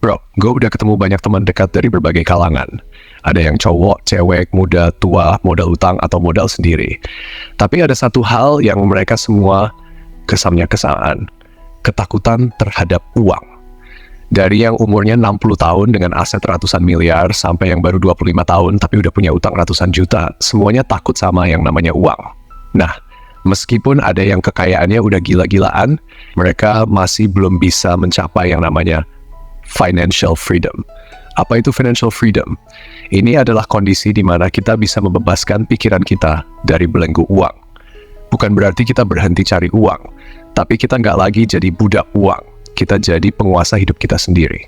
Bro, gue udah ketemu banyak teman dekat dari berbagai kalangan. Ada yang cowok, cewek, muda, tua, modal utang, atau modal sendiri. Tapi ada satu hal yang mereka semua kesamaan. Ketakutan terhadap uang. Dari yang umurnya 60 tahun dengan aset ratusan miliar, sampai yang baru 25 tahun tapi udah punya utang ratusan juta, semuanya takut sama yang namanya uang. Nah, meskipun ada yang kekayaannya udah gila-gilaan, mereka masih belum bisa mencapai yang namanya financial freedom. Apa itu financial freedom? Ini adalah kondisi di mana kita bisa membebaskan pikiran kita dari belenggu uang. Bukan berarti kita berhenti cari uang, tapi kita nggak lagi jadi budak uang. Kita jadi penguasa hidup kita sendiri.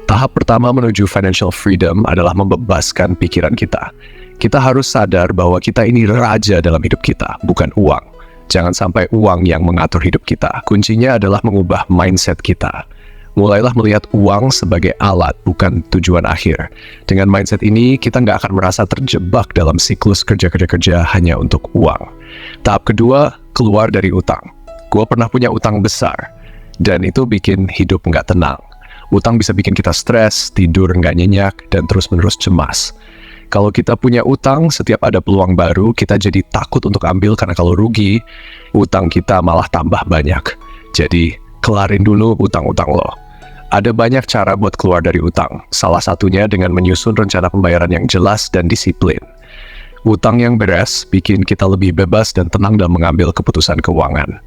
Tahap pertama menuju financial freedom adalah membebaskan pikiran kita. Kita harus sadar bahwa kita ini raja dalam hidup kita, bukan uang. Jangan sampai uang yang mengatur hidup kita. Kuncinya adalah mengubah mindset kita. Mulailah melihat uang sebagai alat, bukan tujuan akhir. Dengan mindset ini, kita nggak akan merasa terjebak dalam siklus kerja hanya untuk uang. Tahap kedua, keluar dari utang. Gue pernah punya utang besar, dan itu bikin hidup nggak tenang. Utang bisa bikin kita stres, tidur nggak nyenyak, dan terus-menerus cemas. Kalau kita punya utang, setiap ada peluang baru, kita jadi takut untuk ambil karena kalau rugi, utang kita malah tambah banyak. Jadi, kelarin dulu utang-utang lo. Ada banyak cara buat keluar dari utang. Salah satunya dengan menyusun rencana pembayaran yang jelas dan disiplin. Utang yang beres bikin kita lebih bebas dan tenang dalam mengambil keputusan keuangan.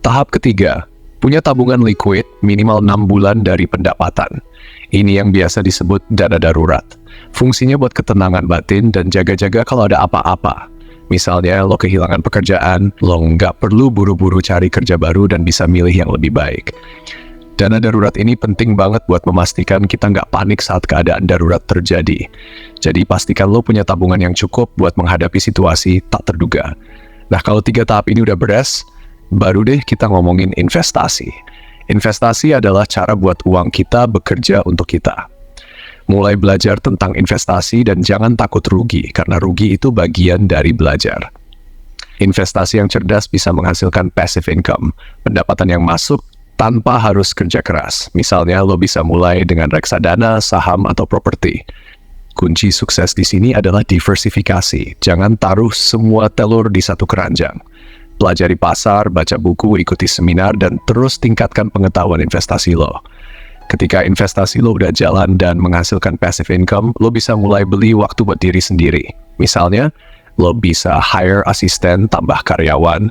Tahap ketiga, punya tabungan liquid minimal 6 bulan dari pendapatan. Ini yang biasa disebut dana darurat. Fungsinya buat ketenangan batin dan jaga-jaga kalau ada apa-apa. Misalnya lo kehilangan pekerjaan, lo nggak perlu buru-buru cari kerja baru dan bisa milih yang lebih baik. Dana darurat ini penting banget buat memastikan kita nggak panik saat keadaan darurat terjadi. Jadi pastikan lo punya tabungan yang cukup buat menghadapi situasi tak terduga. Nah, kalau 3 tahap ini udah beres, baru deh kita ngomongin investasi. Investasi adalah cara buat uang kita bekerja untuk kita. Mulai belajar tentang investasi dan jangan takut rugi, karena rugi itu bagian dari belajar. Investasi yang cerdas bisa menghasilkan passive income, pendapatan yang masuk tanpa harus kerja keras. Misalnya, lo bisa mulai dengan reksadana, saham, atau properti. Kunci sukses di sini adalah diversifikasi. Jangan taruh semua telur di satu keranjang. Pelajari pasar, baca buku, ikuti seminar, dan terus tingkatkan pengetahuan investasi lo. Ketika investasi lo udah jalan dan menghasilkan passive income, lo bisa mulai beli waktu buat diri sendiri. Misalnya, lo bisa hire asisten, tambah karyawan,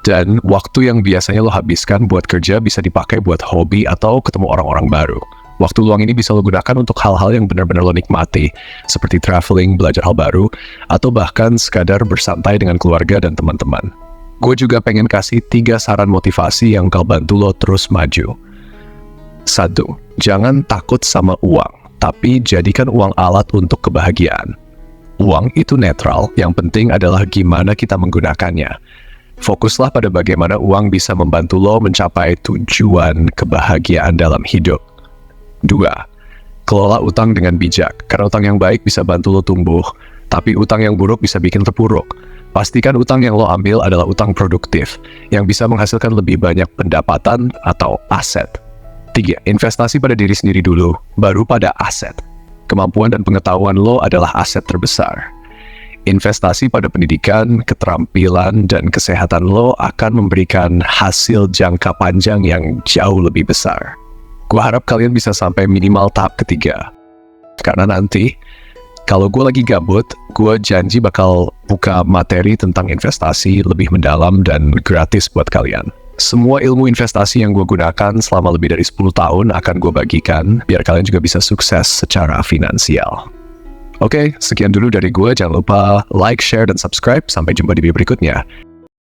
dan waktu yang biasanya lo habiskan buat kerja bisa dipakai buat hobi atau ketemu orang-orang baru. Waktu luang ini bisa lo gunakan untuk hal-hal yang benar-benar lo nikmati, seperti traveling, belajar hal baru, atau bahkan sekadar bersantai dengan keluarga dan teman-teman. Gue juga pengen kasih 3 saran motivasi yang bakal bantu lo terus maju. 1. Jangan takut sama uang, tapi jadikan uang alat untuk kebahagiaan. Uang itu netral, yang penting adalah gimana kita menggunakannya. Fokuslah pada bagaimana uang bisa membantu lo mencapai tujuan kebahagiaan dalam hidup. 2. Kelola utang dengan bijak, karena utang yang baik bisa bantu lo tumbuh, tapi utang yang buruk bisa bikin terpuruk. Pastikan utang yang lo ambil adalah utang produktif, yang bisa menghasilkan lebih banyak pendapatan atau aset. 3. Investasi pada diri sendiri dulu, baru pada aset. Kemampuan dan pengetahuan lo adalah aset terbesar. Investasi pada pendidikan, keterampilan, dan kesehatan lo akan memberikan hasil jangka panjang yang jauh lebih besar. Gua harap kalian bisa sampai minimal tahap ketiga. Karena nanti, kalau gue lagi gabut, gue janji bakal buka materi tentang investasi lebih mendalam dan gratis buat kalian. Semua ilmu investasi yang gue gunakan selama lebih dari 10 tahun akan gue bagikan, biar kalian juga bisa sukses secara finansial. Oke, sekian dulu dari gue. Jangan lupa like, share, dan subscribe. Sampai jumpa di video berikutnya.